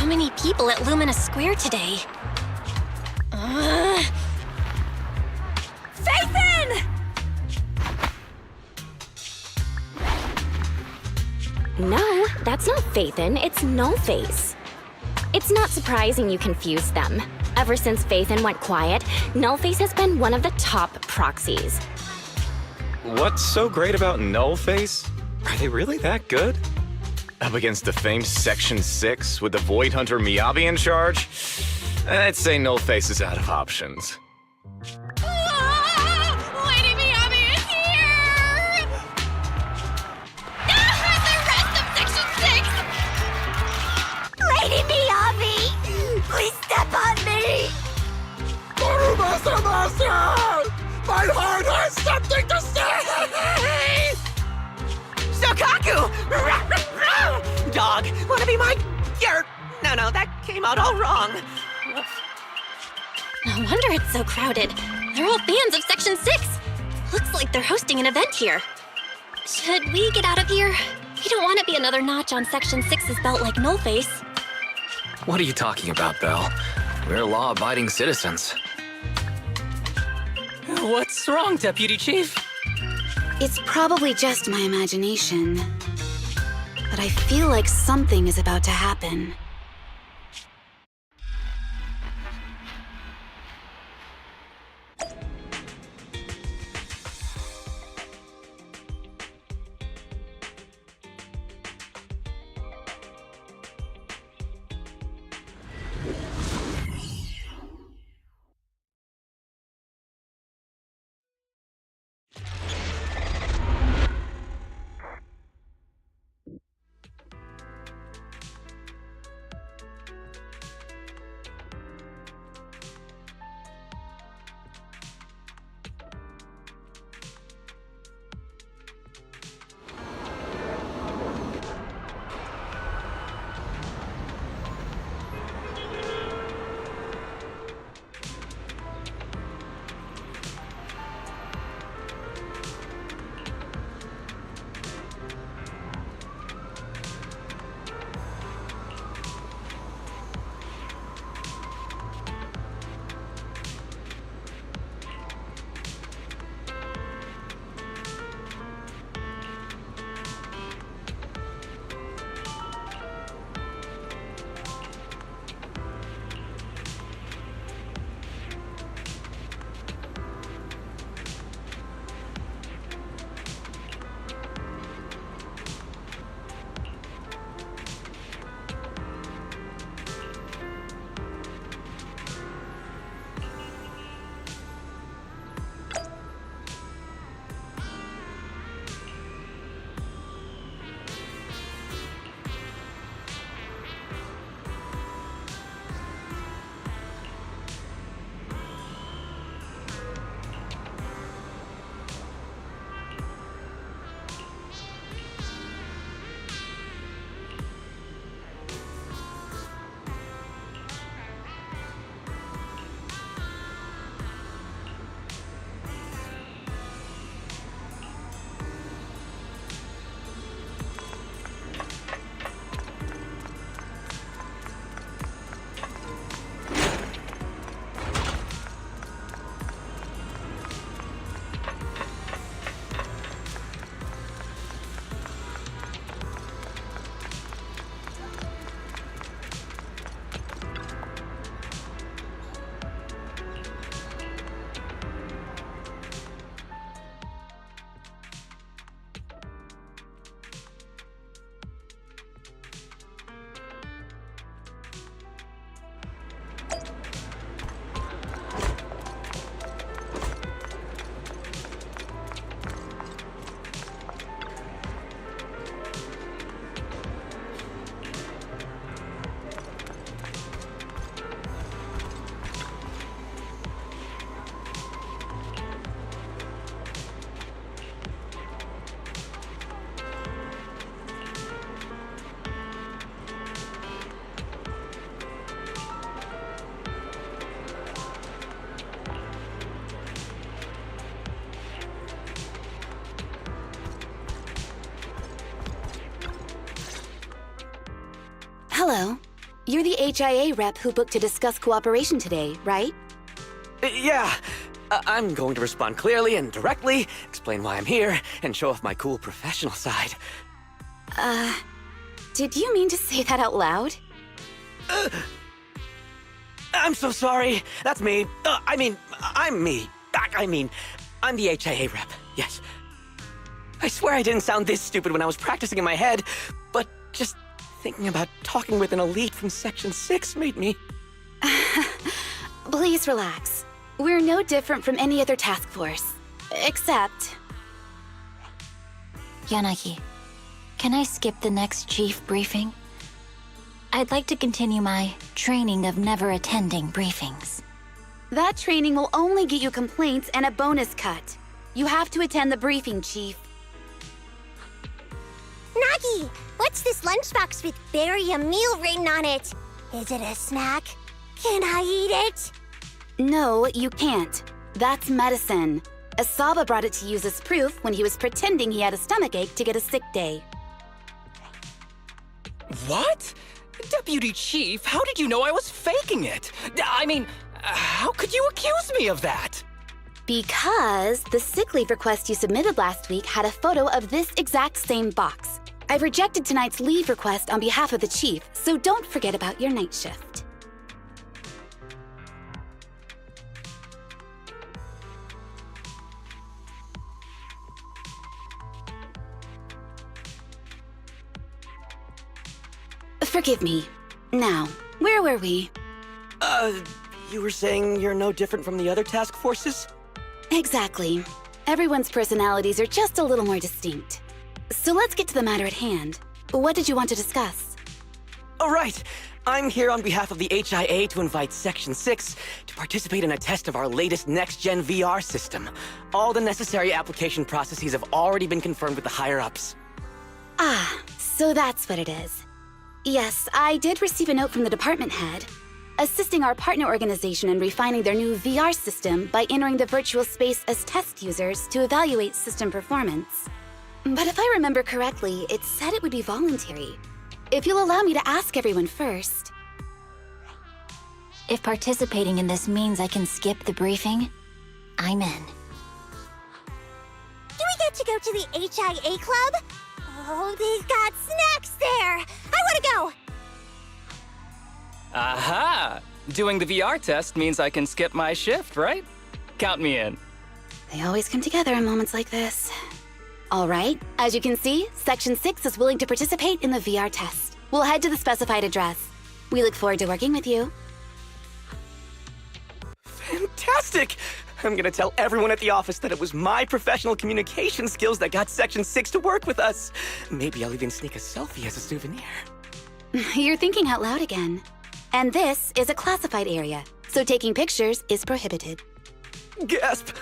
so many people at Lumina Square today. Phaethon! No, that's not Phaethon, it's Nullface. It's not surprising you confused them. Ever since Phaethon went quiet, Nullface has been one of the top proxies. What's so great about Nullface? Are they really that good? Up against the famed Section 6 with the Void Hunter Miyabi in charge? I'd say Nullface is out of options. Lady Miyabi is here! The rest of Section 6! Lady Miyabi! Please step on me! My heart has something to say! Sokaku! Dog, wanna be my... No, that came out all wrong. No wonder it's so crowded. They're all fans of Section 6. Looks like they're hosting an event here. Should we get out of here? We don't want to be another notch on Section 6's belt like Nullface. What are you talking about, Belle? We're law-abiding citizens. What's wrong, Deputy Chief? It's probably just my imagination, but I feel like something is about to happen. Hello. You're the HIA rep who booked to discuss cooperation today, right? Yeah. I'm going to respond clearly and directly, explain why I'm here, and show off my cool professional side. Did you mean to say that out loud? I'm so sorry. That's me. I'm me. I'm the HIA rep. Yes. I swear I didn't sound this stupid when I was practicing in my head, but just thinking about talking with an elite from Section 6 made me... Please relax. We're no different from any other task force. Except... Yanagi, can I skip the next chief briefing? I'd like to continue my training of never attending briefings. that training will only get you complaints and a bonus cut. You have to attend the briefing, Chief. Nagi, what's this lunchbox with "bury a meal" written on it? Is it a snack? Can I eat it? No, you can't. That's medicine. Asaba brought it to use as proof when he was pretending he had a stomachache to get a sick day. What? Deputy Chief, how did you know I was faking it? I mean, how could you accuse me of that? Because the sick leave request you submitted last week had a photo of this exact same box. I've rejected tonight's leave request on behalf of the Chief, so don't forget about your night shift. Forgive me. Now, where were we? You were saying you're no different from the other task forces? Exactly. Everyone's personalities are just a little more distinct. So let's get to the matter at hand. What did you want to discuss? Oh, right. I'm here on behalf of the HIA to invite Section 6 to participate in a test of our latest next-gen VR system. All the necessary application processes have already been confirmed with the higher-ups. Ah, so that's what it is. Yes, I did receive a note from the department head, assisting our partner organization in refining their new VR system by entering the virtual space as test users to evaluate system performance. But if I remember correctly, it said it would be voluntary. If you'll allow me to ask everyone first. If participating in this means I can skip the briefing, I'm in. Do we get to go to the HIA club? Oh, they've got snacks there! I want to go! Aha! Doing the VR test means I can skip my shift, right? Count me in. They always come together in moments like this. All right, as you can see, Section 6 is willing to participate in the VR test. We'll head to the specified address. We look forward to working with you. Fantastic! I'm gonna tell everyone at the office that it was my professional communication skills that got Section 6 to work with us. Maybe I'll even sneak a selfie as a souvenir. You're thinking out loud again. And this is a classified area, so taking pictures is prohibited. Gasp!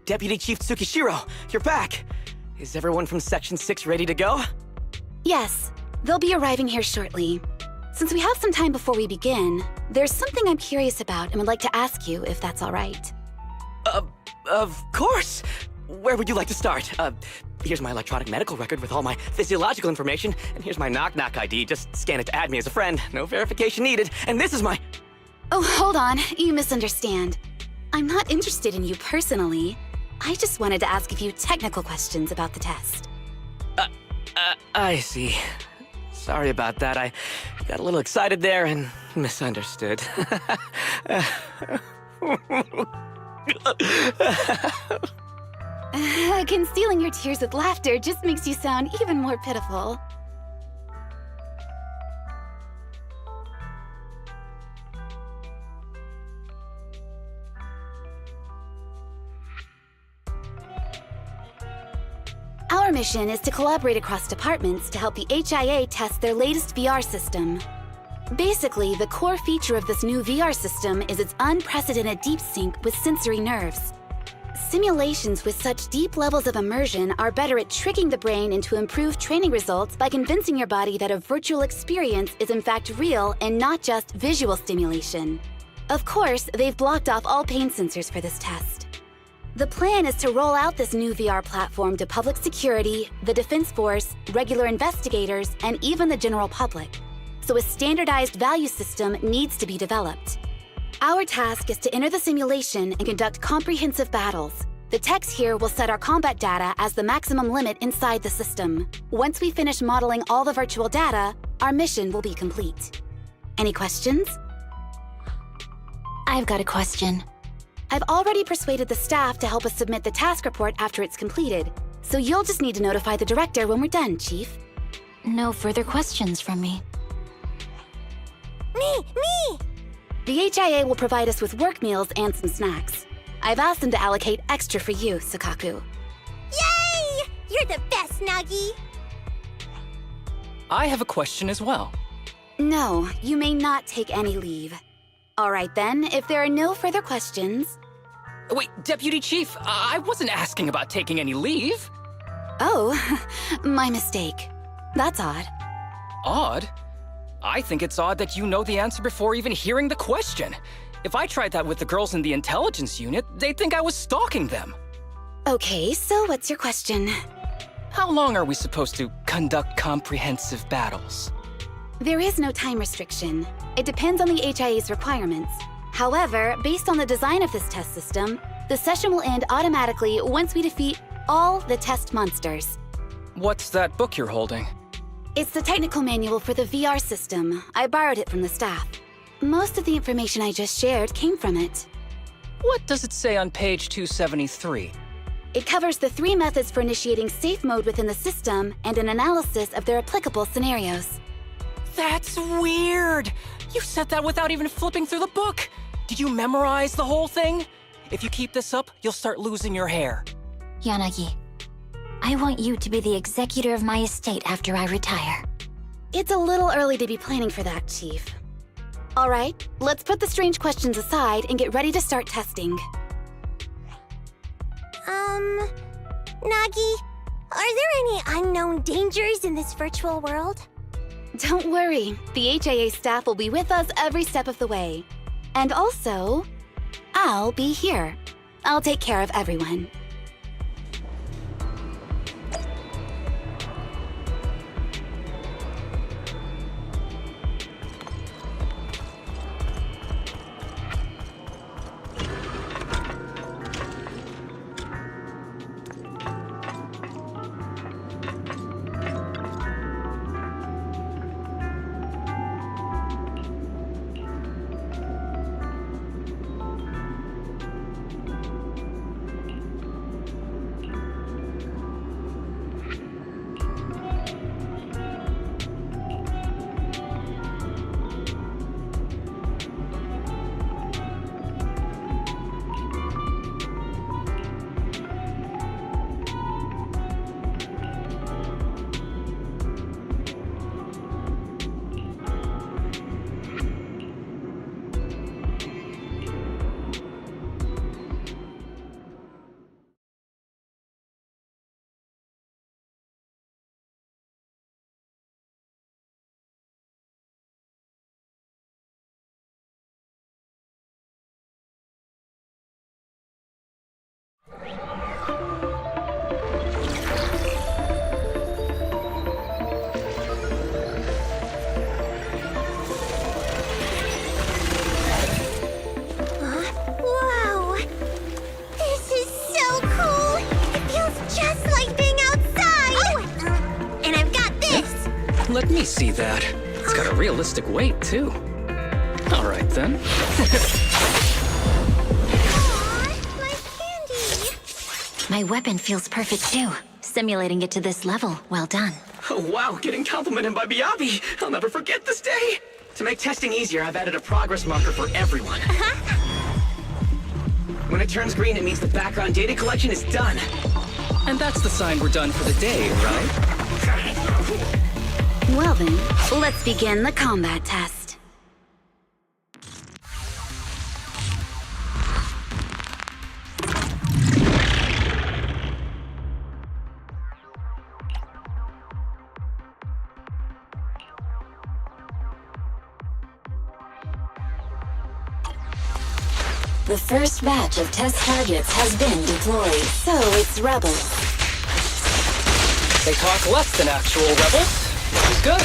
Deputy Chief Tsukishiro, you're back! Is everyone from Section 6 ready to go? Yes, they'll be arriving here shortly. Since we have some time before we begin, there's something I'm curious about and would like to ask you if that's all right. Of course! Where would you like to start? Here's my electronic medical record with all my physiological information, and here's my knock-knock ID. Just scan it to add me as a friend. No verification needed. And this is my... Oh, hold on. You misunderstand. I'm not interested in you personally. I just wanted to ask a few technical questions about the test. I see. Sorry about that. I got a little excited there and misunderstood. Concealing your tears with laughter just makes you sound even more pitiful. Our mission is to collaborate across departments to help the HIA test their latest VR system. Basically, the core feature of this new VR system is its unprecedented deep sync with sensory nerves. Simulations with such deep levels of immersion are better at tricking the brain into improved training results by convincing your body that a virtual experience is in fact real and not just visual stimulation. Of course, they've blocked off all pain sensors for this test. The plan is to roll out this new VR platform to public security, the Defense Force, regular investigators, and even the general public. So a standardized value system needs to be developed. Our task is to enter the simulation and conduct comprehensive battles. The techs here will set our combat data as the maximum limit inside the system. Once we finish modeling all the virtual data, our mission will be complete. Any questions? I've got a question. I've already persuaded the staff to help us submit the task report after it's completed, so you'll just need to notify the director when we're done, Chief. No further questions from me. Me! The HIA will provide us with work meals and some snacks. I've asked them to allocate extra for you, Sakaku. Yay! You're the best, Nagi! I have a question as well. No, you may not take any leave. All right then, if there are no further questions... Wait, Deputy Chief, I wasn't asking about taking any leave. Oh, my mistake. That's odd. Odd? I think it's odd that you know the answer before even hearing the question. If I tried that with the girls in the intelligence unit, they'd think I was stalking them. Okay, so what's your question? How long are we supposed to conduct comprehensive battles? There is no time restriction. It depends on the HIA's requirements. However, based on the design of this test system, the session will end automatically once we defeat all the test monsters. What's that book you're holding? It's the technical manual for the VR system. I borrowed it from the staff. Most of the information I just shared came from it. What does it say on page 273? It covers the 3 methods for initiating safe mode within the system and an analysis of their applicable scenarios. That's weird! You said that without even flipping through the book! Did you memorize the whole thing? If you keep this up, you'll start losing your hair. Yanagi, I want you to be the executor of my estate after I retire. It's a little early to be planning for that, Chief. All right, let's put the strange questions aside and get ready to start testing. Nagi, are there any unknown dangers in this virtual world? Don't worry, the HIA staff will be with us every step of the way. And also, I'll be here. I'll take care of everyone. Whoa! This is so cool! It feels just like being outside! Oh! And I've got this! Let me see that. It's got a realistic weight, too. All right, then. Aw, my candy! My weapon feels perfect too. Simulating it to this level, well done. Oh, wow, getting complimented by Miyabi. I'll never forget this day. To make testing easier, I've added a progress marker for everyone. When it turns green, it means the background data collection is done. And that's the sign we're done for the day, right? Well then, let's begin the combat test. The first batch of test targets has been deployed. So it's rebels. They talk less than actual rebels, which is good.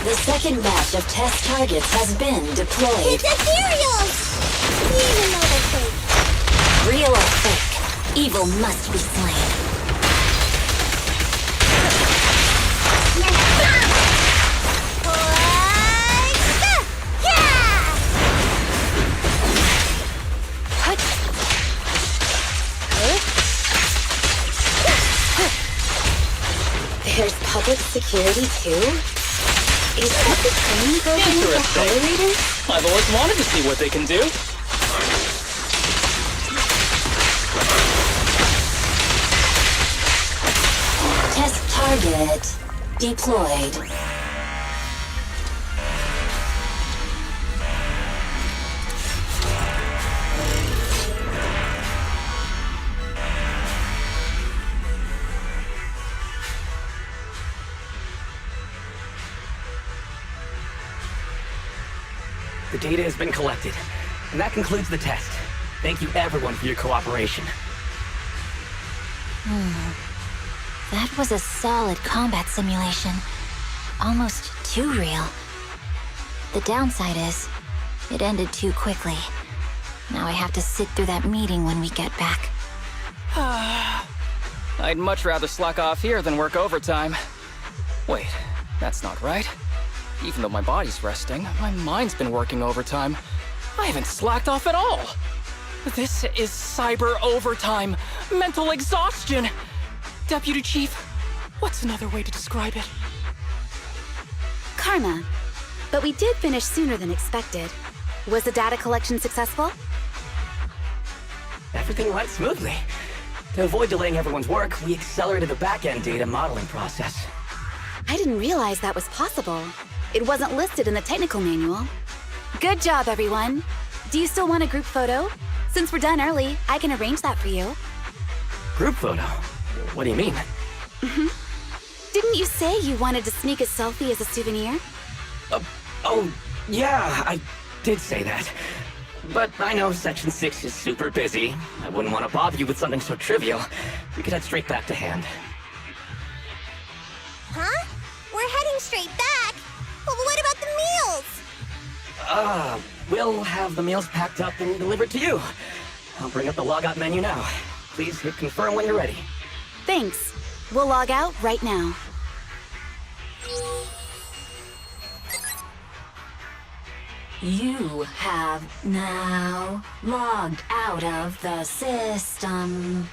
The second batch of test targets has been deployed. It's ethereals! Even though they're fake. Real or fake, evil must be slain. There's public security too? Is that the training program for Interesting. higher readers? I've always wanted to see what they can do. Test target deployed. The data has been collected, and that concludes the test. Thank you everyone for your cooperation. That was a solid combat simulation. Almost too real. The downside is, it ended too quickly. Now I have to sit through that meeting when we get back. I'd much rather slack off here than work overtime. Wait, that's not right. Even though my body's resting, my mind's been working overtime. I haven't slacked off at all. This is cyber overtime. Mental exhaustion. Deputy Chief, what's another way to describe it? Karma. But we did finish sooner than expected. Was the data collection successful? Everything went smoothly. To avoid delaying everyone's work, we accelerated the back-end data modeling process. I didn't realize that was possible. It wasn't listed in the technical manual. Good job, everyone. Do you still want a group photo? Since we're done early, I can arrange that for you. Group photo? What do you mean? Didn't you say you wanted to sneak a selfie as a souvenir? Oh, yeah, I did say that. But I know Section 6 is super busy. I wouldn't want to bother you with something so trivial. We could head straight back to hand. Huh? We're heading straight back? Well, what about the meals? We'll have the meals packed up and delivered to you. I'll bring up the logout menu now. Please hit confirm when you're ready. Thanks. We'll log out right now. You have now logged out of the system.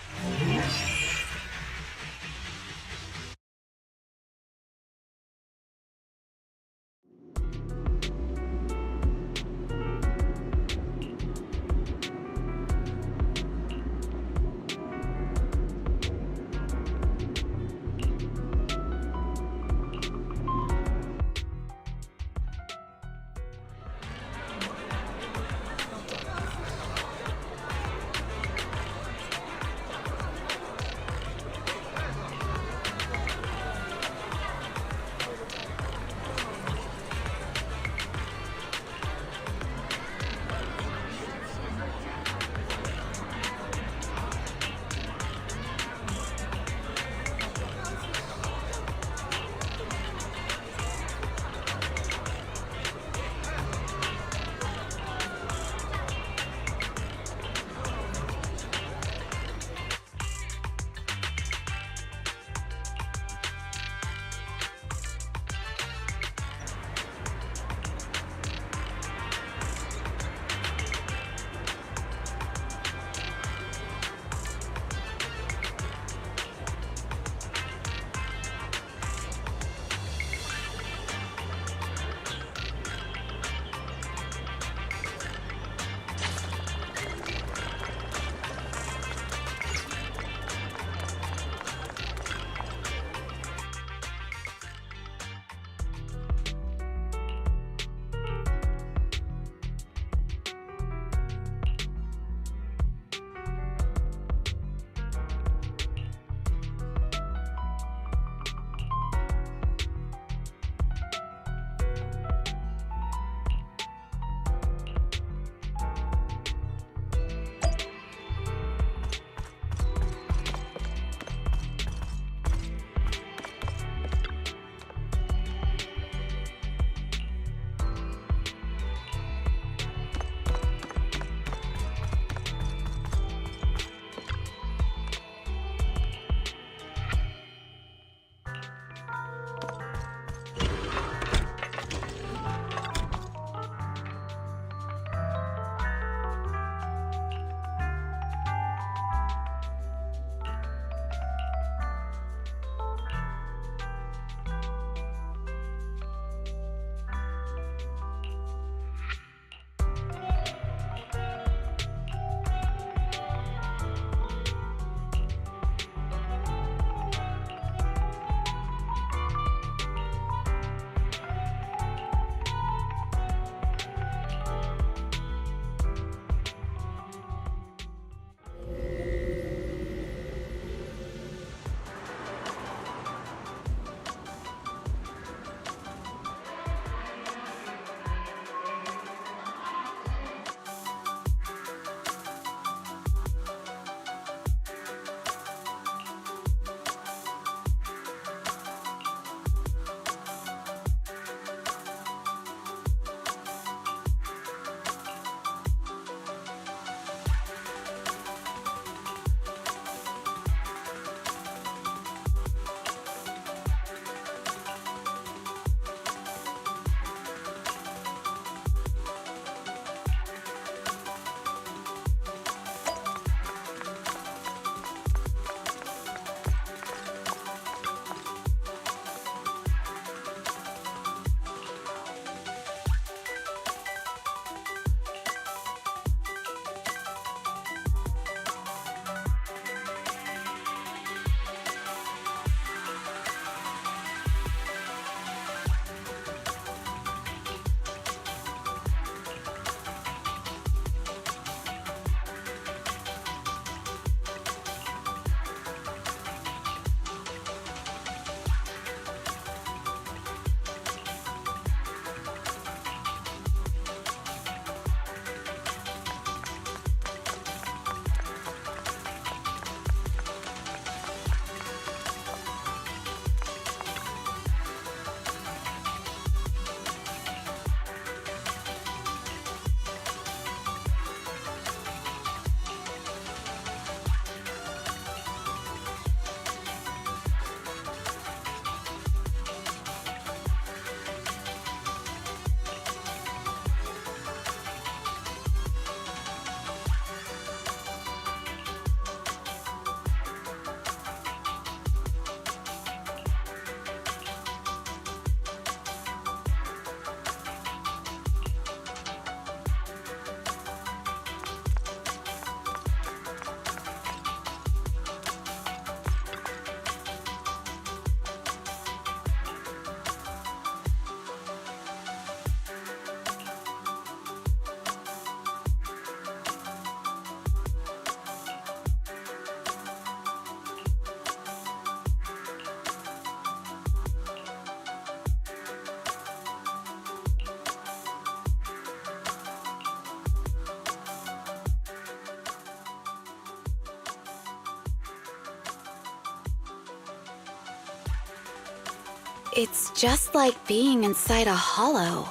It's just like being inside a hollow.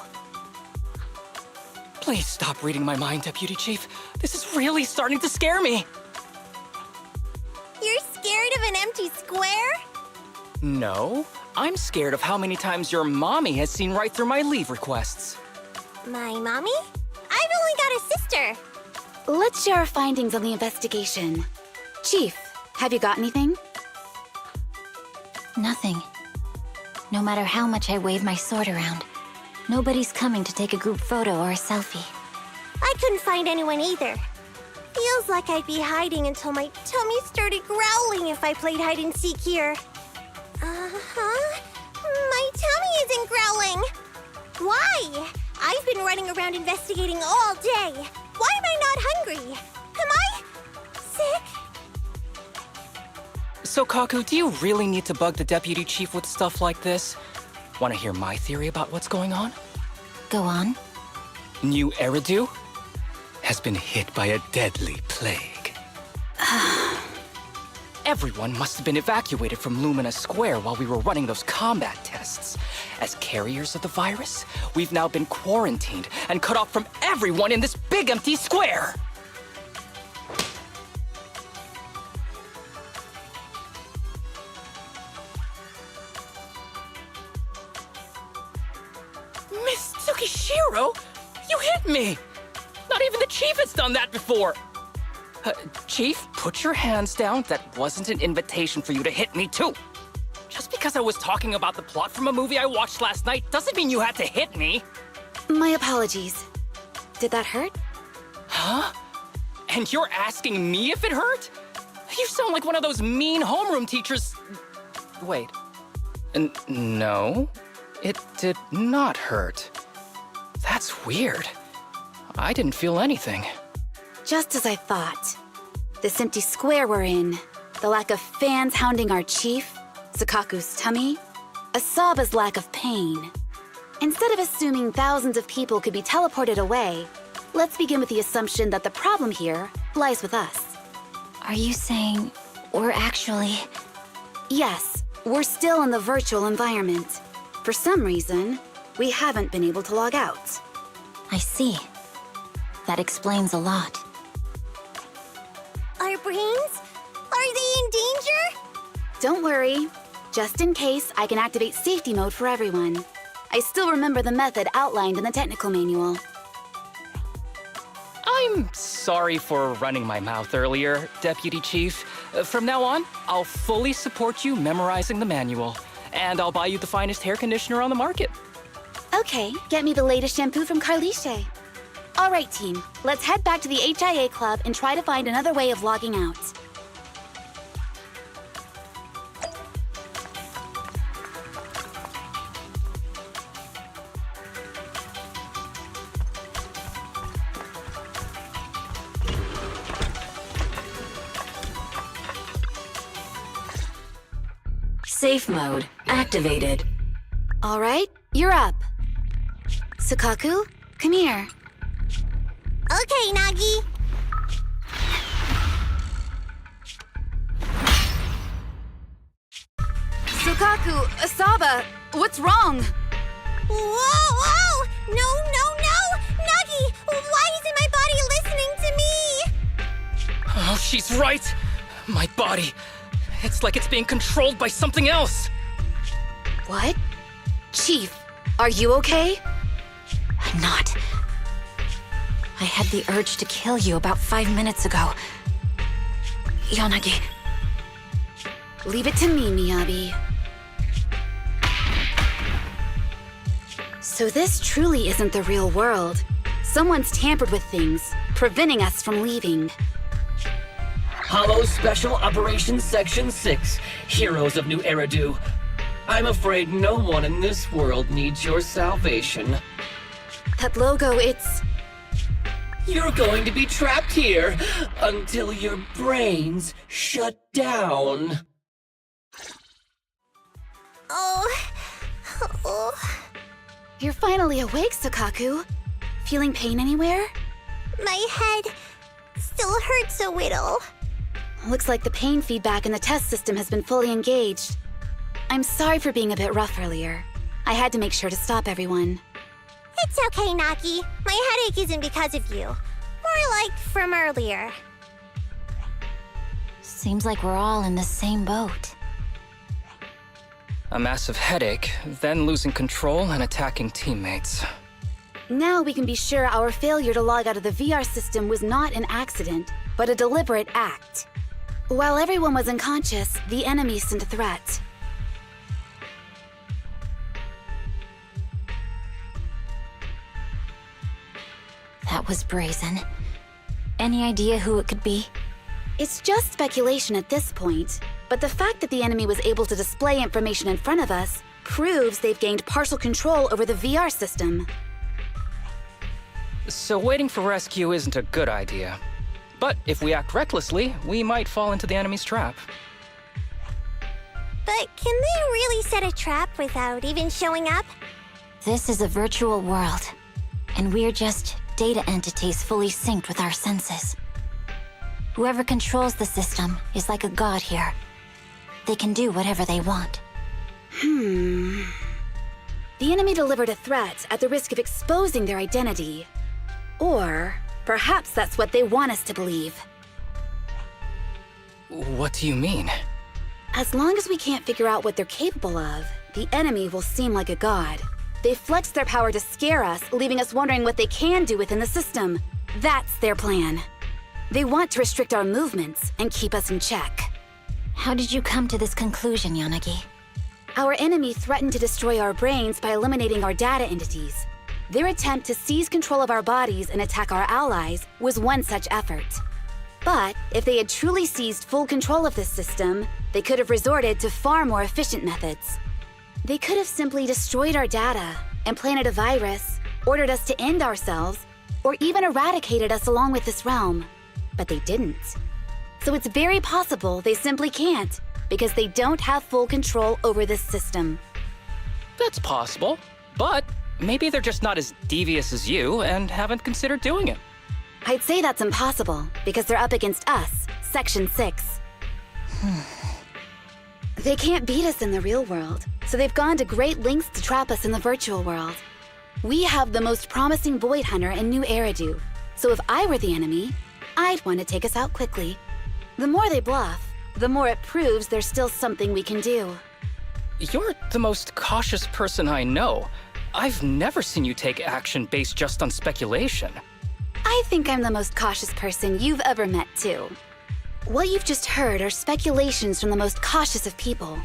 Please stop reading my mind, Deputy Chief. This is really starting to scare me. You're scared of an empty square? No, I'm scared of how many times your mommy has seen right through my leave requests. My mommy? I've only got a sister. Let's share our findings on the investigation. Chief, have you got anything? Nothing. No matter how much I wave my sword around, nobody's coming to take a group photo or a selfie. I couldn't find anyone either. Feels like I'd be hiding until my tummy started growling if I played hide and seek here. Uh-huh. My tummy isn't growling. Why? I've been running around investigating all day. Why am I not hungry? Am I sick? So, Kaku, do you really need to bug the Deputy Chief with stuff like this? Want to hear my theory about what's going on? Go on. New Eridu has been hit by a deadly plague. Everyone must have been evacuated from Lumina Square while we were running those combat tests. As carriers of the virus, we've now been quarantined and cut off from everyone in this big empty square. Miss Tsukishiro, you hit me! Not even the Chief has done that before! Chief, put your hands down. That wasn't an invitation for you to hit me, too. Just because I was talking about the plot from a movie I watched last night doesn't mean you had to hit me. My apologies. Did that hurt? Huh? And you're asking me if it hurt? You sound like one of those mean homeroom teachers. Wait. No, it did not hurt. That's weird. I didn't feel anything. Just as I thought. This empty square we're in, the lack of fans hounding our chief, Sakaku's tummy, Asaba's lack of pain. Instead of assuming thousands of people could be teleported away, let's begin with the assumption that the problem here lies with us. Are you saying we're actually... Yes, we're still in the virtual environment. For some reason, we haven't been able to log out. I see. That explains a lot. Our brains? Are they in danger? Don't worry. Just in case, I can activate safety mode for everyone. I still remember the method outlined in the technical manual. I'm sorry for running my mouth earlier, Deputy Chief. From now on, I'll fully support you memorizing the manual. And I'll buy you the finest hair conditioner on the market. Okay, get me the latest shampoo from Carliche. All right, team. Let's head back to the HIA Club and try to find another way of logging out. Safe mode activated. All right, you're up. Sakaku, come here. Okay, Nagi. Sakaku, Asaba, what's wrong? Whoa! No! Nagi! Why isn't my body listening to me? Oh, she's right. My body. It's like it's being controlled by something else. What? Chief, are you okay? I'm not. I had the urge to kill you about 5 minutes ago. Yanagi. Leave it to me, Miyabi. So this truly isn't the real world. Someone's tampered with things, preventing us from leaving. Hollow Special Operations Section 6, Heroes of New Eridu. I'm afraid no one in this world needs your salvation. That logo, it's... You're going to be trapped here until your brains shut down. Oh. You're finally awake, Sakaku. Feeling pain anywhere? My head still hurts a little. Looks like the pain feedback in the test system has been fully engaged. I'm sorry for being a bit rough earlier. I had to make sure to stop everyone. It's okay, Nagi. My headache isn't because of you. More like from earlier. Seems like we're all in the same boat. A massive headache, then losing control and attacking teammates. Now we can be sure our failure to log out of the VR system was not an accident, but a deliberate act. While everyone was unconscious, the enemy sent a threat. That was brazen. Any idea who it could be? It's just speculation at this point, but the fact that the enemy was able to display information in front of us proves they've gained partial control over the VR system. So waiting for rescue isn't a good idea. But if we act recklessly, we might fall into the enemy's trap. But can they really set a trap without even showing up? This is a virtual world, and we're just data entities fully synced with our senses. Whoever controls the system is like a god here. They can do whatever they want. The enemy delivered a threat at the risk of exposing their identity. Or perhaps that's what they want us to believe. What do you mean? As long as we can't figure out what they're capable of, the enemy will seem like a god. They flex their power to scare us, leaving us wondering what they can do within the system. That's their plan. They want to restrict our movements and keep us in check. How did you come to this conclusion, Yanagi? Our enemy threatened to destroy our brains by eliminating our data entities. Their attempt to seize control of our bodies and attack our allies was one such effort. But if they had truly seized full control of this system, they could have resorted to far more efficient methods. They could have simply destroyed our data, implanted a virus, ordered us to end ourselves, or even eradicated us along with this realm. But they didn't. So it's very possible they simply can't, because they don't have full control over this system. That's possible, but maybe they're just not as devious as you and haven't considered doing it. I'd say that's impossible, because they're up against us, Section 6. They can't beat us in the real world, so they've gone to great lengths to trap us in the virtual world. We have the most promising Void Hunter in New Eridu, so if I were the enemy, I'd want to take us out quickly. The more they bluff, the more it proves there's still something we can do. You're the most cautious person I know. I've never seen you take action based just on speculation. I think I'm the most cautious person you've ever met, too. What you've just heard are speculations from the most cautious of people.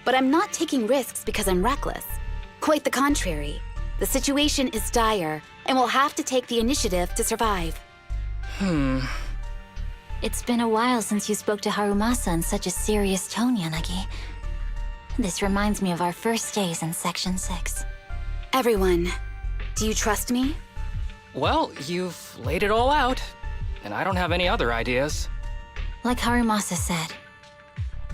But I'm not taking risks because I'm reckless. Quite the contrary. The situation is dire, and we'll have to take the initiative to survive. It's been a while since you spoke to Harumasa in such a serious tone, Yanagi. This reminds me of our first days in Section 6. Everyone, do you trust me? Well, you've laid it all out, and I don't have any other ideas. Like Harumasa said,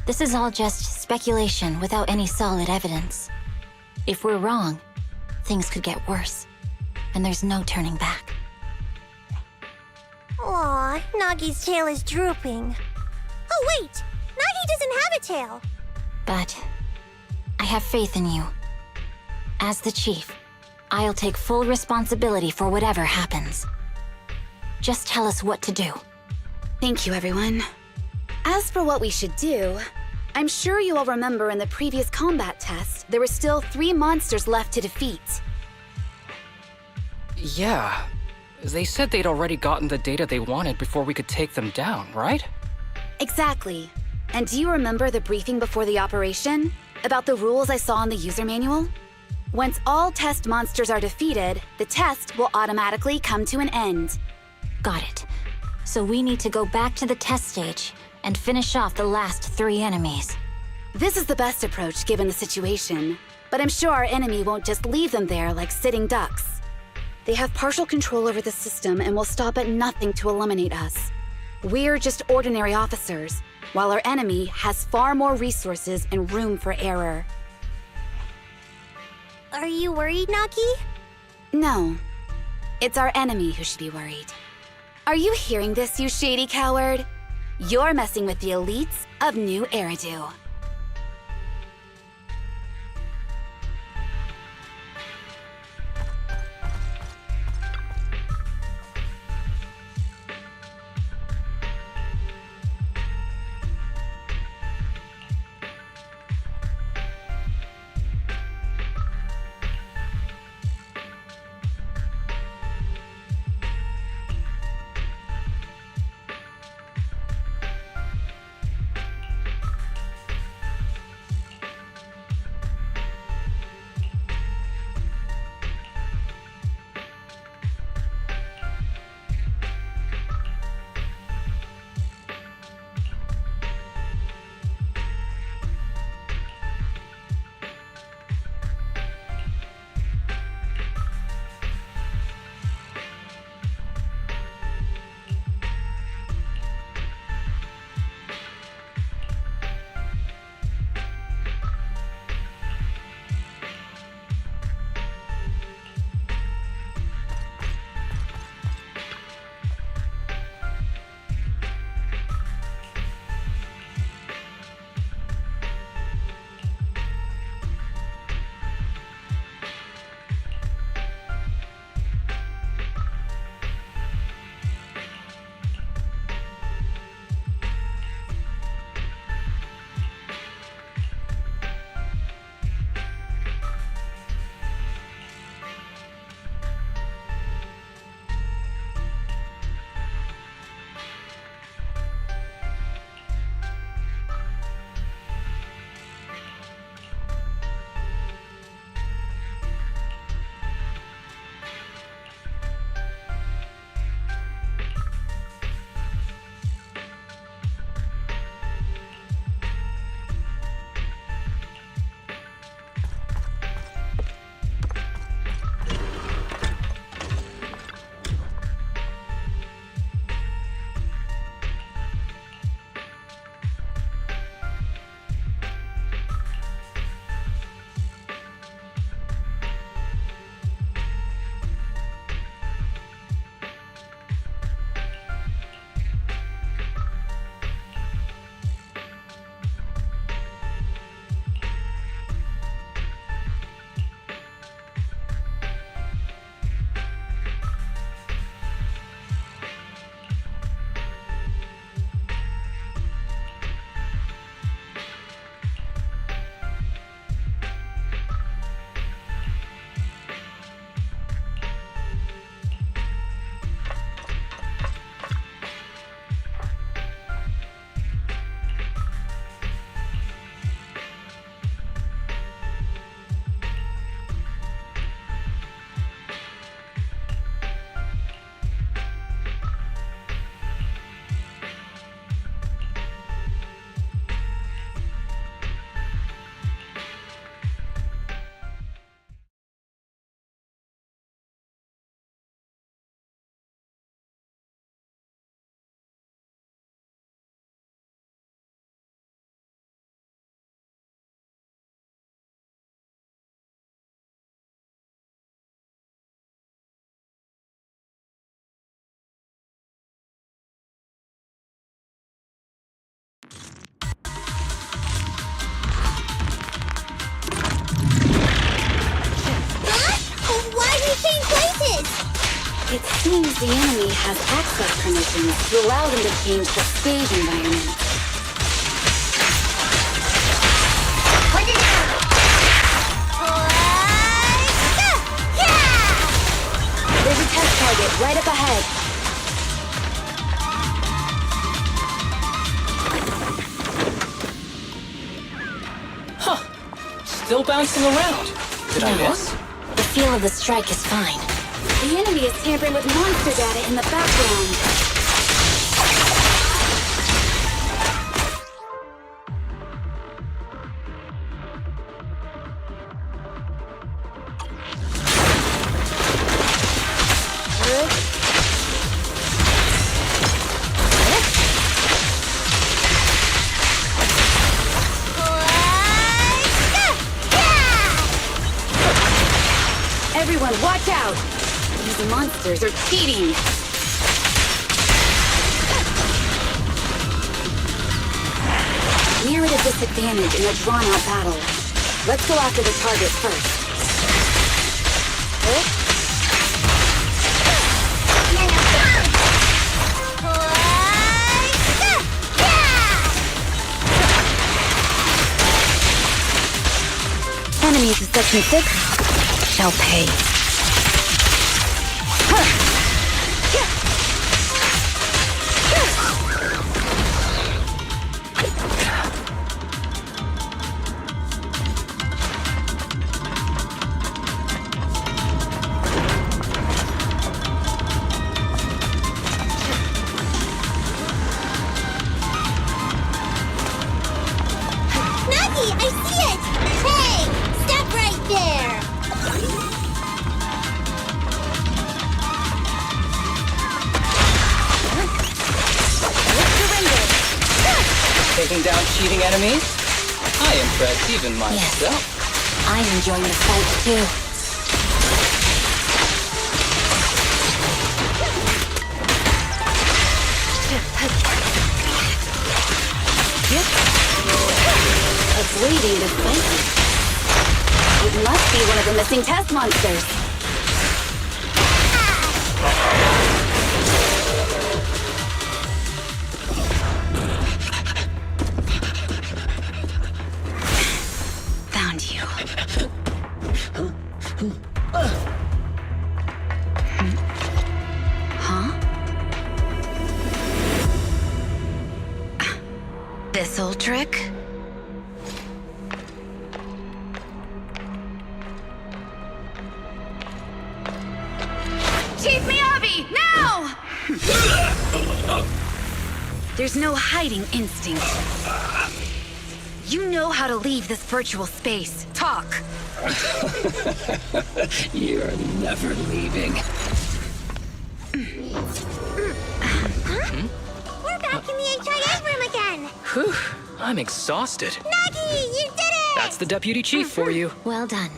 this is all just speculation without any solid evidence. If we're wrong, things could get worse, and there's no turning back. Aw, Nagi's tail is drooping. Oh wait! Nagi doesn't have a tail! But I have faith in you. As the chief, I'll take full responsibility for whatever happens. Just tell us what to do. Thank you, everyone. As for what we should do, I'm sure you all remember in the previous combat test, there were still 3 monsters left to defeat. Yeah. They said they'd already gotten the data they wanted before we could take them down, right? Exactly. And do you remember the briefing before the operation? About the rules I saw in the user manual? Once all test monsters are defeated, the test will automatically come to an end. Got it. So we need to go back to the test stage and finish off the last 3 enemies. This is the best approach given the situation, but I'm sure our enemy won't just leave them there like sitting ducks. They have partial control over the system and will stop at nothing to eliminate us. We're just ordinary officers, while our enemy has far more resources and room for error. Are you worried, Nagi? No. It's our enemy who should be worried. Are you hearing this, you shady coward? You're messing with the elites of New Eridu. It seems the enemy has access permissions to allow them to change the stage environment. Put it down! There's a test target right up ahead. Huh. Still bouncing around. Did I miss? The feel of the strike is fine. The enemy is tampering with monster data in the background. Everyone, watch out! These monsters are cheating! We're at a disadvantage in a drawn-out battle. Let's go after the target first. Enemies of Section 6 shall pay. Nagi, I see it! Hey! Stop right there! Taking down cheating enemies? I impress even myself. I'm enjoying the fight too. Avoiding the fight. It must be one of the missing test monsters. Found you. Huh? This old trick? Chief Miyabi, now! There's no hiding instinct. You know how to leave this virtual space. Talk. You're never leaving. We're back in the HIA room again! Whew. I'm exhausted. Nagi, you did it! That's the deputy chief for you. Well done.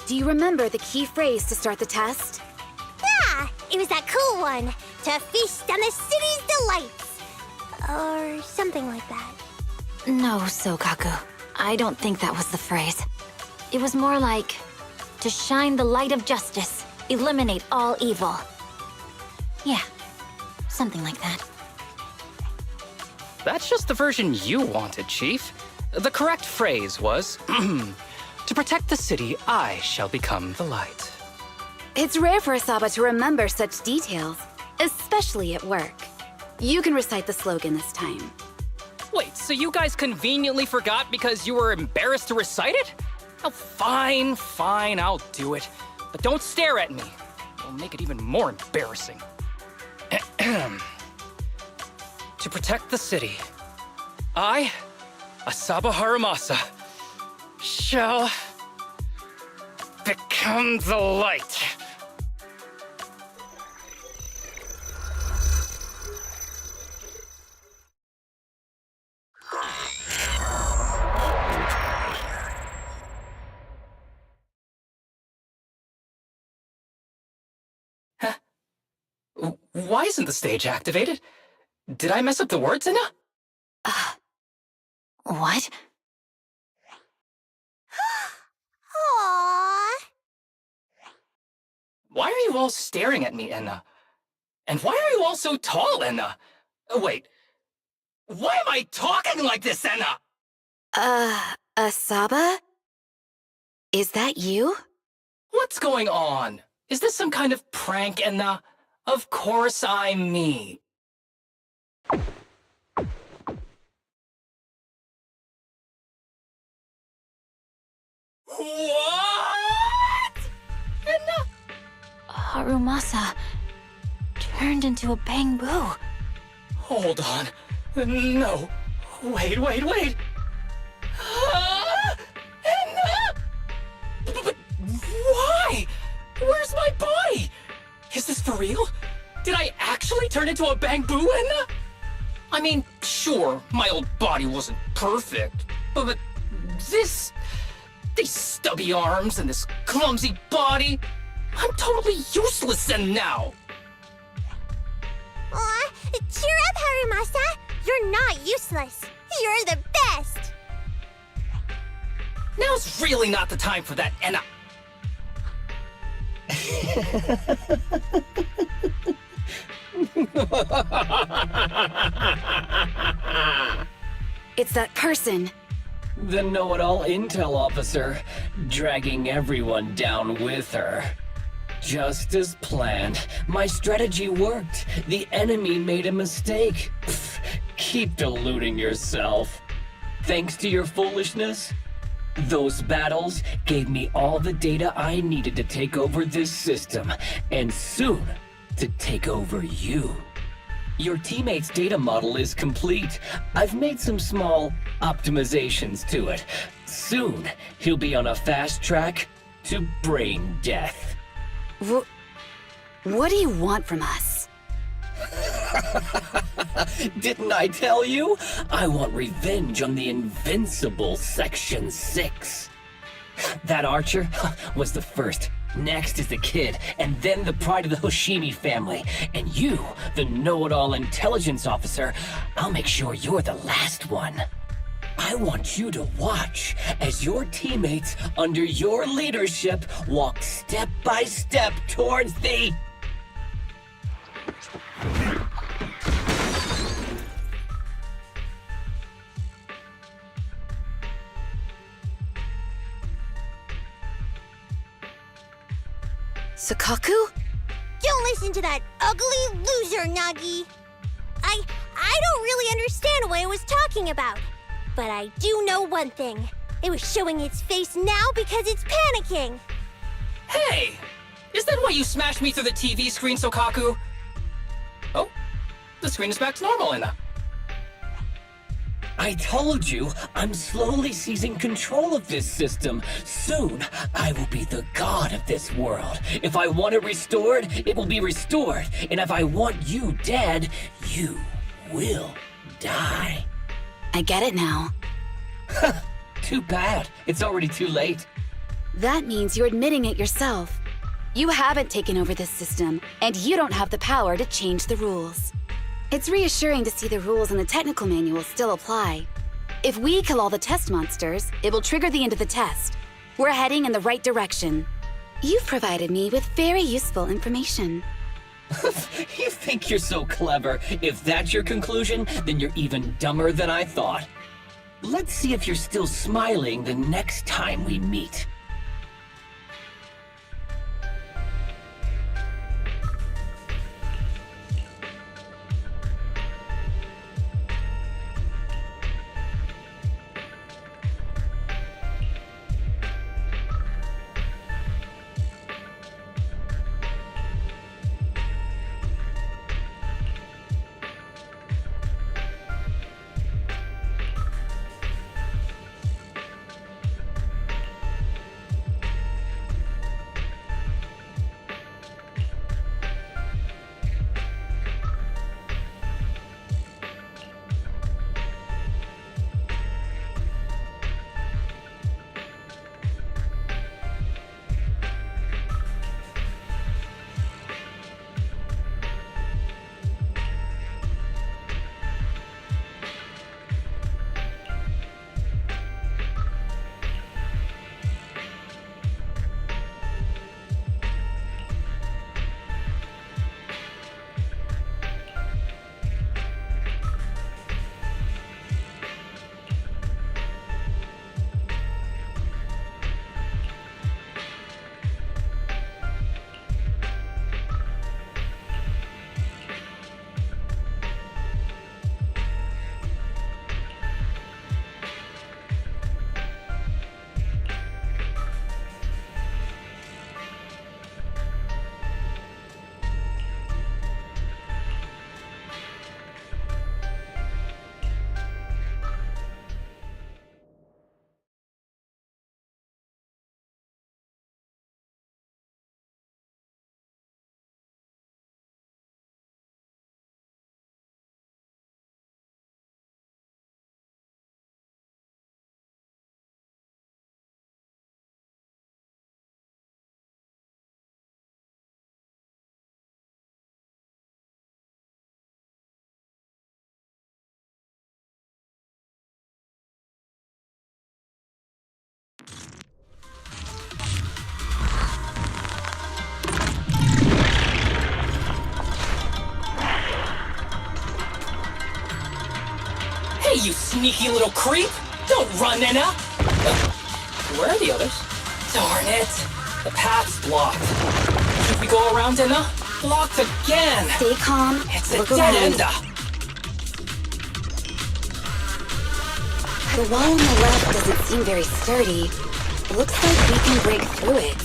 do you remember the key phrase to start the test? Yeah, it was that cool one. To feast on the city's delights. Or something like that. No, Sokaku. I don't think that was the phrase. It was more like, to shine the light of justice, eliminate all evil. Yeah, something like that. That's just the version you wanted, Chief. The correct phrase was, to protect the city, I shall become the light. It's rare for Asaba to remember such details, especially at work. You can recite the slogan this time. Wait, so you guys conveniently forgot because you were embarrassed to recite it? Oh, fine, I'll do it. But don't stare at me. It'll make it even more embarrassing. To protect the city, I, Asaba Haramasa, shall become the light. Why isn't the stage activated? Did I mess up the words, Inna? What? Aww. Why are you all staring at me, Enna? And why are you all so tall, Enna? Wait, why am I talking like this, Enna? Asaba? Is that you? What's going on? Is this some kind of prank, Enna? Of course I'm me. What? Enna? Harumasa turned into a bamboo. Hold on. No. Wait. Enna? But why? Where's my body? Is this for real? Did I actually turn into a bamboo, Enna? I mean, sure, my old body wasn't perfect, but these stubby arms and this clumsy body, I'm totally useless now. Aw, cheer up, Harumasa. You're not useless. You're the best. Now's really not the time for that, Enna. It's that person. The know-it-all intel officer, dragging everyone down with her. Just as planned. My strategy worked. The enemy made a mistake. Pfft, keep deluding yourself. Thanks to your foolishness, those battles gave me all the data I needed to take over this system, and soon to take over you. Your teammate's data model is complete. I've made some small optimizations to it. Soon, he'll be on a fast track to brain death. What do you want from us? Didn't I tell you? I want revenge on the invincible Section 6. That archer was the first. Next is the kid, and then the pride of the Hoshimi family. And you, the know-it-all intelligence officer, I'll make sure you're the last one. I want you to watch as your teammates under your leadership walk step by step towards the... Sokaku? Don't listen to that ugly loser, Nagi. I don't really understand what it was talking about. But I do know one thing. It was showing its face now because it's panicking. Hey! Is that why you smashed me through the TV screen, Sokaku? Oh, the screen is back to normal, Enna. I told you, I'm slowly seizing control of this system. Soon, I will be the god of this world. If I want it restored, it will be restored. And if I want you dead, you will die. I get it now. Too bad. It's already too late. That means you're admitting it yourself. You haven't taken over this system, and you don't have the power to change the rules. It's reassuring to see the rules in the technical manual still apply. If we kill all the test monsters, it will trigger the end of the test. We're heading in the right direction. You've provided me with very useful information. You think you're so clever. If that's your conclusion, then you're even dumber than I thought. Let's see if you're still smiling the next time we meet. Hey, you sneaky little creep! Don't run, Nina! Where are the others? Darn it! The path's blocked. Should we go around, Nina? Blocked again! Stay calm. It's a Look dead around. end! The wall on the left doesn't seem very sturdy. Looks like we can break through it.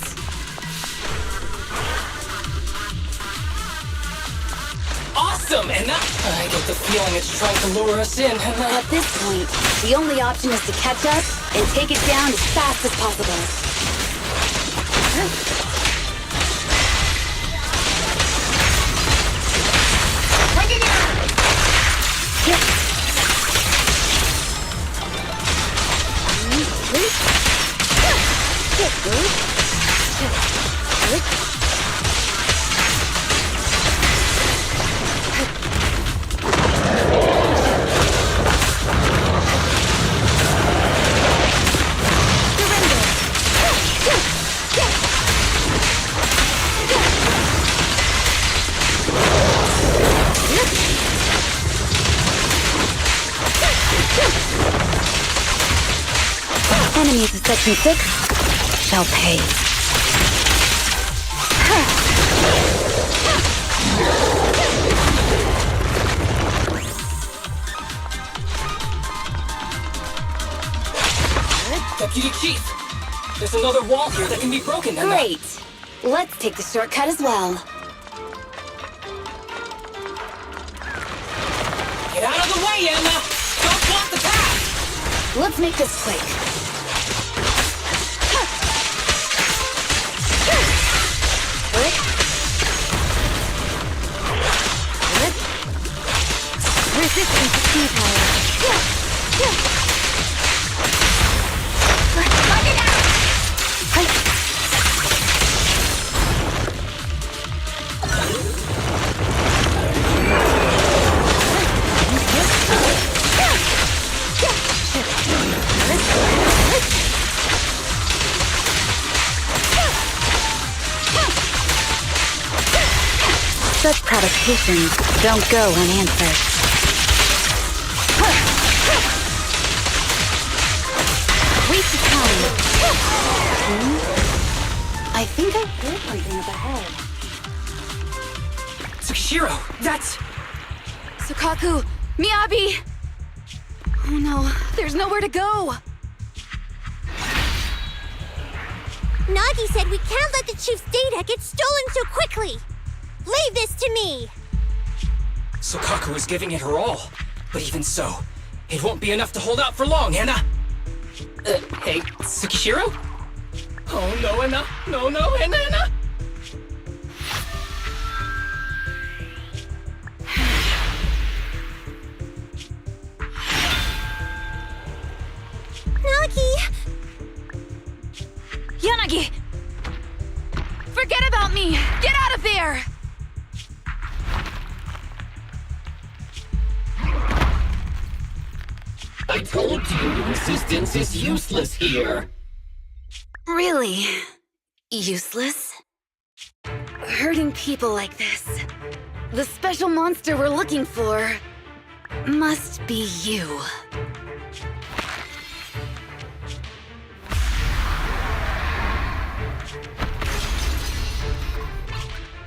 Awesome, Enna! I get the feeling it's trying to lure us in, Enna. At this point, the only option is to catch up and take it down as fast as possible. Enemies of Section 6 shall pay. Deputy Chief, there's another wall here that can be broken, Enna. Great. Let's take the shortcut as well. Get out of the way, Enna! Don't block the path! Let's make this quick. Resistance to key power. Lock it out! Such provocations don't go unanswered. Waste of time. I think I heard something up ahead. Tsukishiro, that's... Sukaku! Miyabi! Oh no, there's nowhere to go! Nagi said we can't let the chief's data get stolen so quickly. Leave this to me. Sukaku is giving it her all. But even so, it won't be enough to hold out for long, Anna. Hey, Tsukishiro? Oh, no, Anna. No, Anna. Nagi! Yanagi! Forget about me! Get out of there! I told you resistance is useless here. Really? Useless? Hurting people like this. The special monster we're looking for must be you.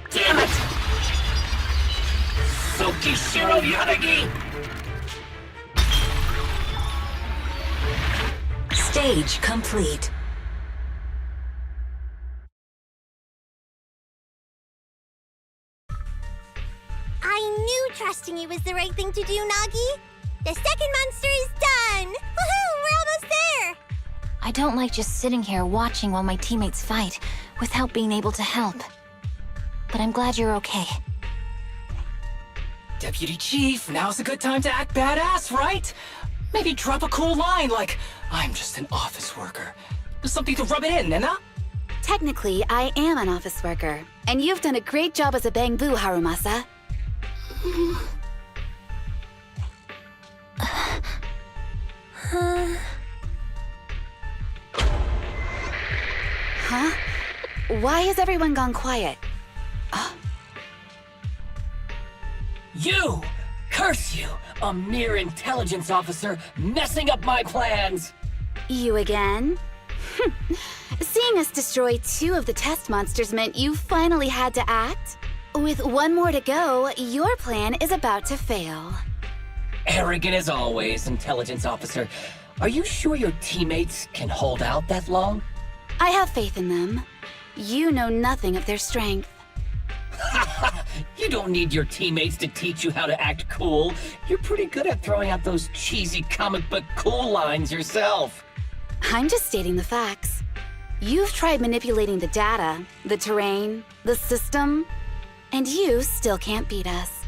Damn it! Tsukishiro Yanagi! Stage complete. I knew trusting you was the right thing to do, Nagi. The second monster is done! Woohoo! We're almost there! I don't like just sitting here watching while my teammates fight without being able to help. But I'm glad you're okay. Deputy Chief, now's a good time to act badass, right? Maybe drop a cool line like, I'm just an office worker. Something to rub it in, Nena? Technically, I am an office worker, and you've done a great job as a bangbu, Harumasa. Huh? Why has everyone gone quiet? You! Curse you! A mere intelligence officer messing up my plans! You again? Seeing us destroy 2 of the test monsters meant you finally had to act? With 1 more to go, your plan is about to fail. Arrogant as always, intelligence officer. Are you sure your teammates can hold out that long? I have faith in them. You know nothing of their strength. You don't need your teammates to teach you how to act cool. You're pretty good at throwing out those cheesy comic book cool lines yourself. I'm just stating the facts. You've tried manipulating the data, the terrain, the system, and you still can't beat us.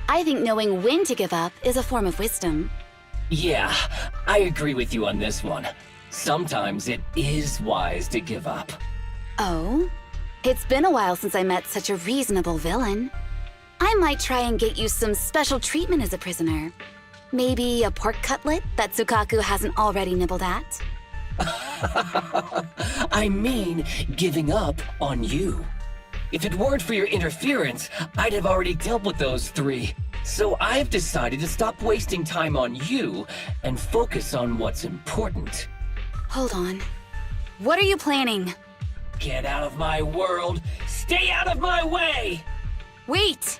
I think knowing when to give up is a form of wisdom. Yeah, I agree with you on this one. Sometimes it is wise to give up. Oh? It's been a while since I met such a reasonable villain. I might try and get you some special treatment as a prisoner. Maybe a pork cutlet that Sukaku hasn't already nibbled at? I mean, giving up on you. If it weren't for your interference, I'd have already dealt with those 3. So I've decided to stop wasting time on you and focus on what's important. Hold on. What are you planning? Get out of my world! Stay out of my way! Wait!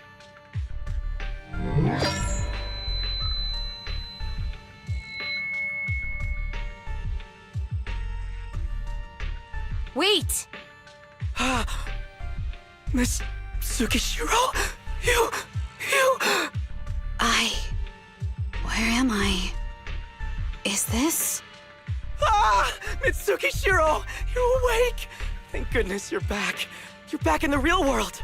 Wait! Miss Tsukishiro? Where am I? Is this? Mitsukishiro! You're awake! Thank goodness you're back. You're back in the real world!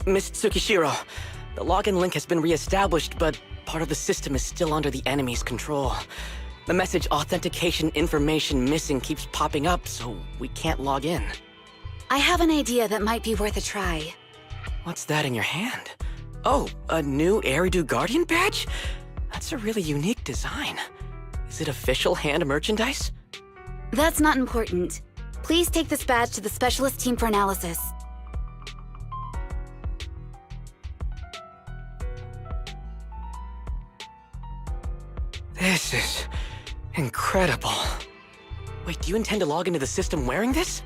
Miss Tsukishiro, the login link has been reestablished, but part of the system is still under the enemy's control. The message authentication information missing keeps popping up, so we can't log in. I have an idea that might be worth a try. What's that in your hand? Oh, a new Eridu Guardian badge? That's a really unique design. Is it official hand merchandise? That's not important. Please take this badge to the specialist team for analysis. This is incredible. Wait, do you intend to log into the system wearing this?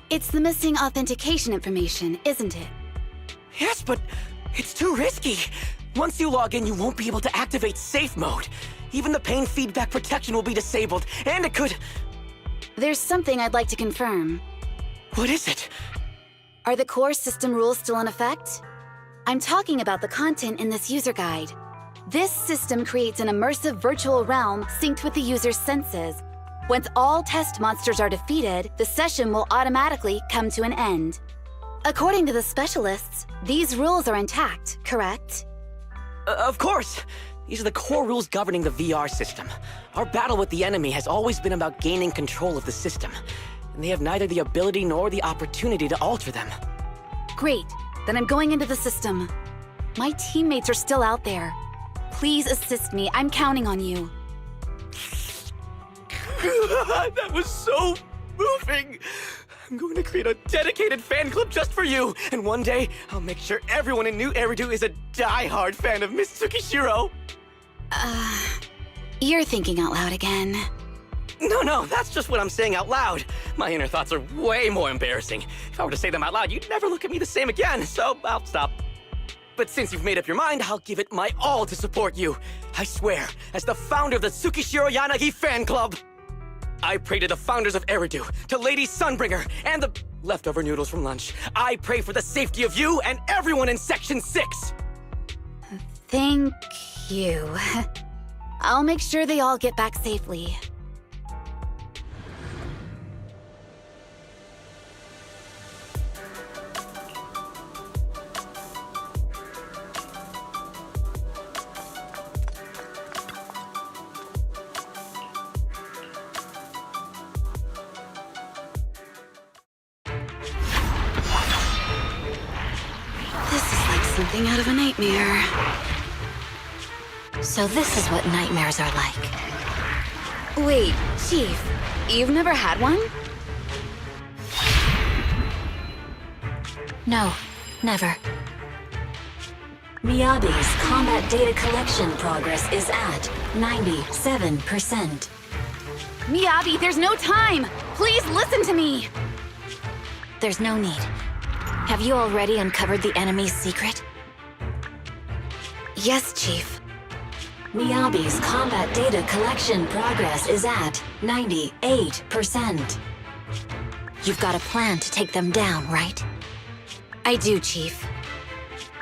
It's the missing authentication information, isn't it? Yes, but it's too risky. Once you log in, you won't be able to activate safe mode. Even the pain feedback protection will be disabled, and it could... There's something I'd like to confirm. What is it? Are the core system rules still in effect? I'm talking about the content in this user guide. This system creates an immersive virtual realm synced with the user's senses. Once all test monsters are defeated, the session will automatically come to an end. According to the specialists, these rules are intact, correct? Of course! These are the core rules governing the VR system. Our battle with the enemy has always been about gaining control of the system, and they have neither the ability nor the opportunity to alter them. Great, then I'm going into the system. My teammates are still out there. Please assist me, I'm counting on you. That was so moving! I'm going to create a dedicated fan club just for you, and one day, I'll make sure everyone in New Eridu is a die-hard fan of Miss Tsukishiro! You're thinking out loud again. No, that's just what I'm saying out loud. My inner thoughts are way more embarrassing. If I were to say them out loud, you'd never look at me the same again, so I'll stop. But since you've made up your mind, I'll give it my all to support you. I swear, as the founder of the Tsukishiro Yanagi Fan Club, I pray to the founders of Eridu, to Lady Sunbringer, and the leftover noodles from lunch. I pray for the safety of you and everyone in Section 6! Thank you. I'll make sure they all get back safely. Something out of a nightmare. So this is what nightmares are like. Wait, Chief, you've never had one? No, never. Miyabi's combat data collection progress is at 97%. Miyabi, there's no time! Please listen to me! There's no need. Have you already uncovered the enemy's secret? Yes, Chief. Miyabi's combat data collection progress is at 98%. You've got a plan to take them down, right? I do, Chief.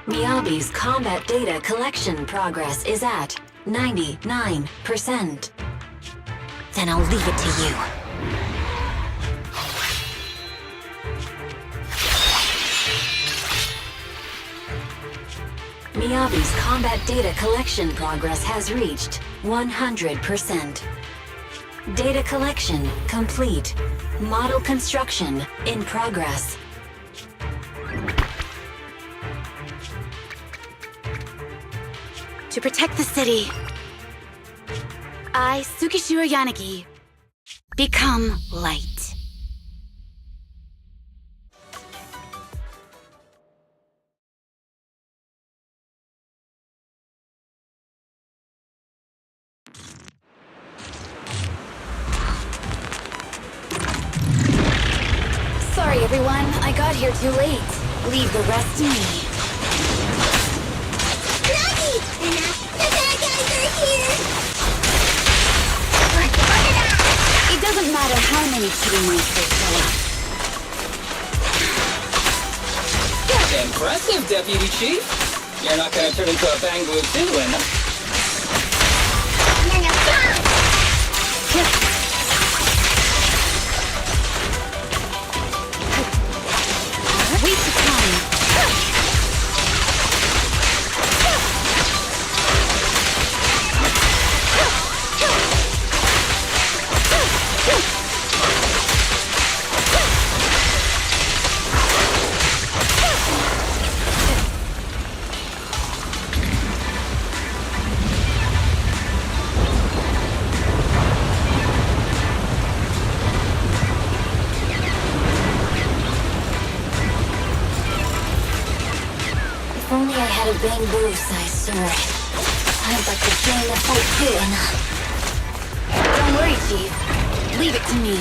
Miyabi's combat data collection progress is at 99%. Then I'll leave it to you. Miyabi's combat data collection progress has reached 100%. Data collection complete. Model construction in progress. To protect the city, I, Tsukishiro Yanagi, become light. Sorry, everyone. I got here too late. Leave the rest to me. Nagi! The bad guys are here! It doesn't matter how many cheating monsters show up. Impressive, Deputy Chief. You're not gonna turn into a Banglu Finland. Waste of time. bamboo-sized sword. I'd like to join the fight too, Don't worry, Chief. Leave it to me.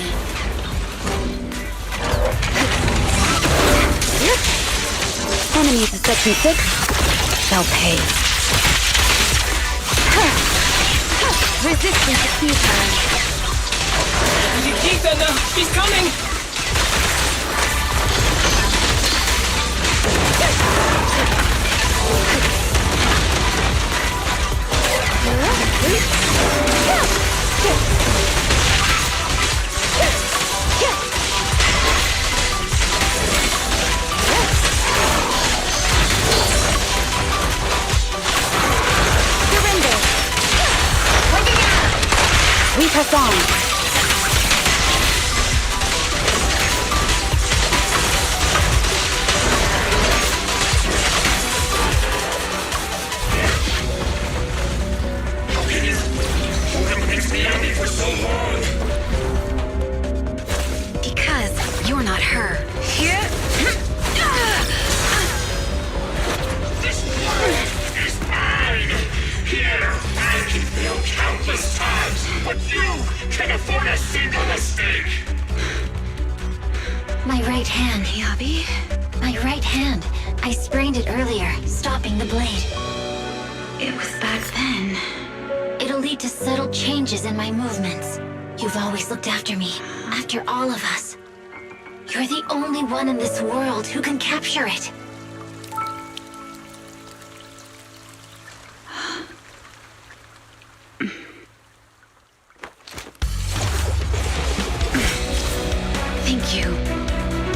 Enemies of Section 6 shall pay. Resistance is futile. You keep that now! She's coming! We press on. Because you're not her. This world is mine! Here, I can fail countless times, but you can afford a single mistake! My right hand, Miyabi? my right hand. I sprained it earlier, stopping the blade. It was back then. It'll lead to subtle changes in my movements. You've always looked after me, after all of us. You're the only one in this world who can capture it. Thank you,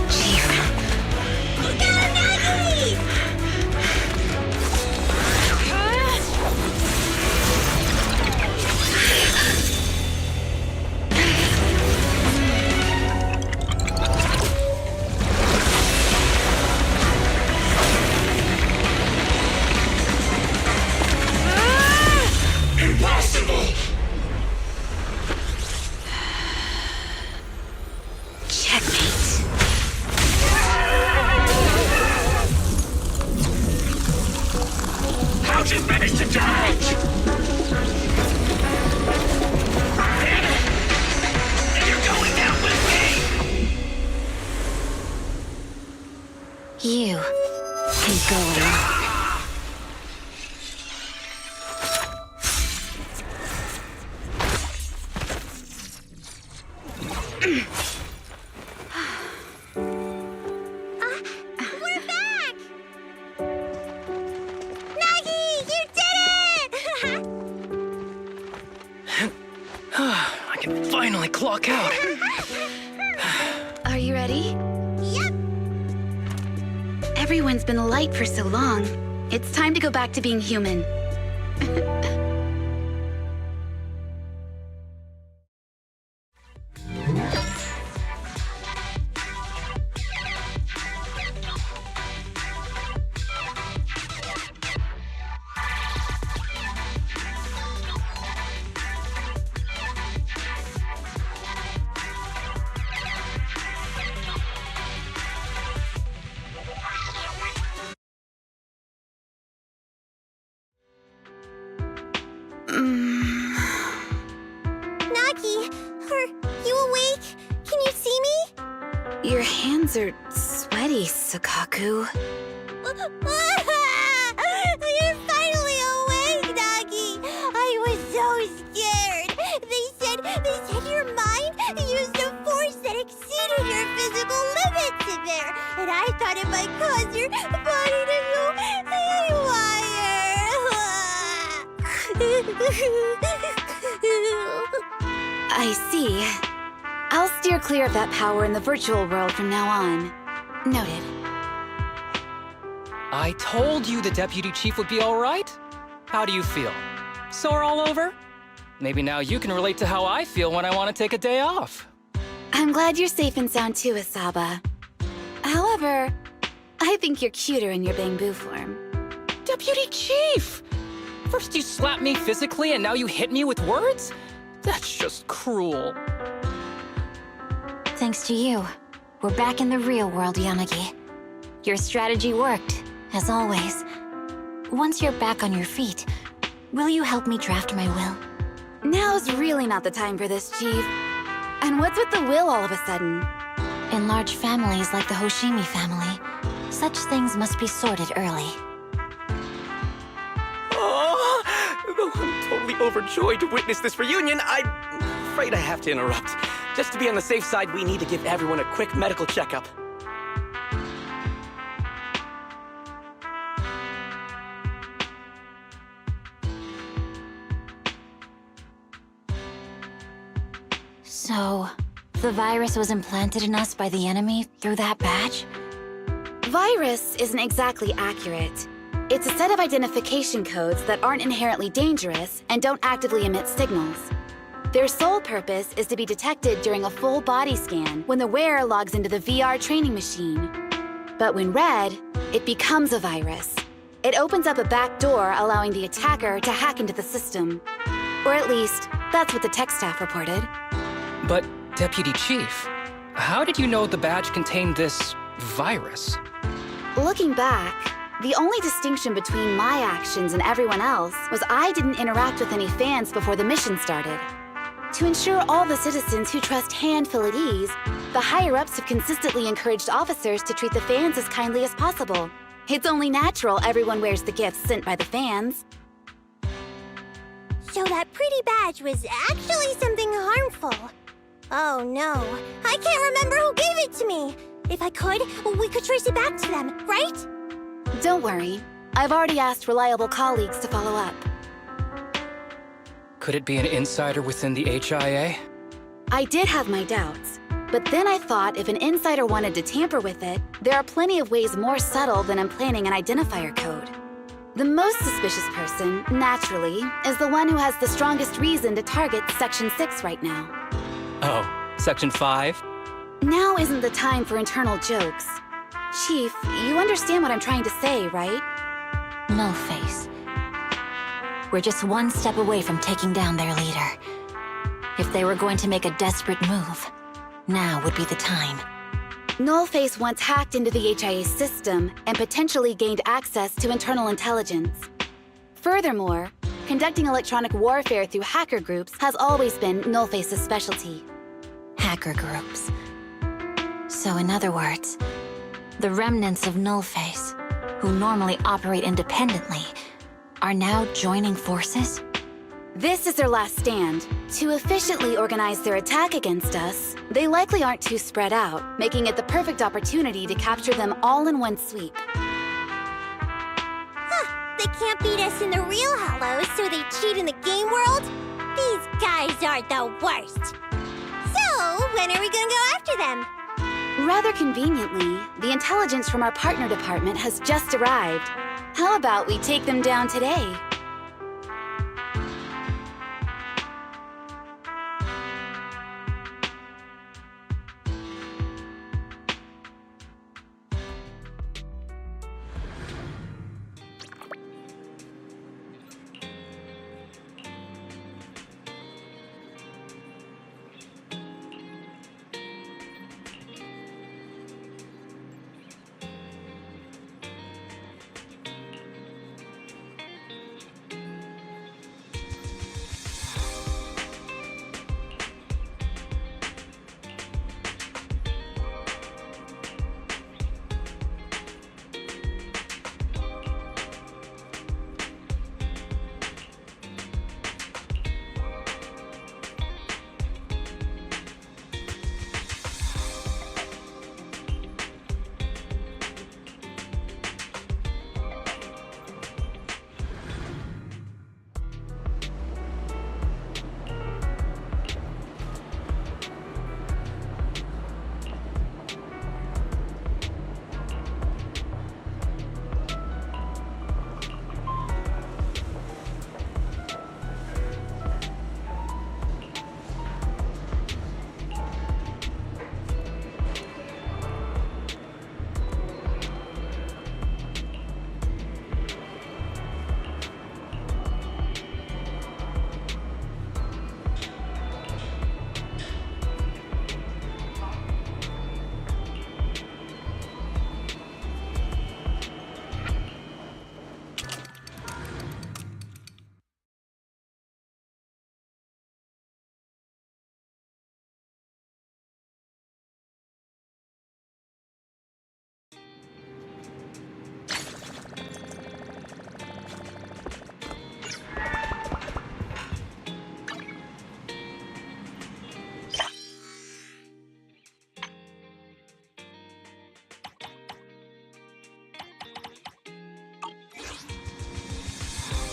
Chief. Look out, Nagi! Impossible! Checkmate. How'd you manage to dodge? And you're going down with me! You can go alone. We're back! Nagi, you did it! I can finally clock out. Are you ready? Yep. Everyone's been light for so long. It's time to go back to being human. Nagi, are you awake? Can you see me? Your hands are sweaty, Sakaku. You're finally awake, Nagi! I was so scared! They said your mind used a force that exceeded your physical limits in there! And I thought it might cause your body to go haywire! I see. I'll steer clear of that power in the virtual world from now on. Noted. I told you the deputy chief would be all right. How do you feel? Sore all over? Maybe now you can relate to how I feel when I want to take a day off. I'm glad you're safe and sound too, Asaba. However, I think you're cuter in your bamboo form. Deputy chief! First you slap me physically and now you hit me with words? That's just cruel. Thanks to you, we're back in the real world, Yanagi. Your strategy worked, as always. once you're back on your feet, will you help me draft my will? Now's really not the time for this, Chief. And what's with the will all of a sudden? In large families like the Hoshimi family, such things must be sorted early. Oh, though I'm totally overjoyed to witness this reunion, I'm afraid I have to interrupt. Just to be on the safe side, we need to give everyone a quick medical checkup. So, the virus was implanted in us by the enemy through that badge? Virus isn't exactly accurate. It's a set of identification codes that aren't inherently dangerous and don't actively emit signals. Their sole purpose is to be detected during a full body scan when the wearer logs into the VR training machine. But when read, it becomes a virus. It opens up a back door, allowing the attacker to hack into the system. Or at least, that's what the tech staff reported. But, Deputy Chief, how did you know the badge contained this virus? Looking back, the only distinction between my actions and everyone else was I didn't interact with any fans before the mission started. To ensure all the citizens who trust Han feel at ease, the higher-ups have consistently encouraged officers to treat the fans as kindly as possible. It's only natural everyone wears the gifts sent by the fans. So that pretty badge was actually something harmful. Oh no, I can't remember who gave it to me. If I could, we could trace it back to them, right? Don't worry. I've already asked reliable colleagues to follow up. Could it be an insider within the HIA? I did have my doubts, but then I thought if an insider wanted to tamper with it, there are plenty of ways more subtle than implanting an identifier code. The most suspicious person, naturally, is the one who has the strongest reason to target Section 6 right now. Oh, Section 5? Now isn't the time for internal jokes. Chief, you understand what I'm trying to say, right? Nullface. We're just one step away from taking down their leader. If they were going to make a desperate move, now would be the time. Nullface once hacked into the HIA system and potentially gained access to internal intelligence. Furthermore, conducting electronic warfare through hacker groups has always been Nullface's specialty. Hacker groups. So in other words, the remnants of Nullface, who normally operate independently, are now joining forces? This is their last stand. To efficiently organize their attack against us, they likely aren't too spread out, making it the perfect opportunity to capture them all in one sweep. Huh, they can't beat us in the real Hollows, so they cheat in the game world? These guys are the worst. So, when are we gonna go after them? Rather conveniently, the intelligence from our partner department has just arrived. How about we take them down today?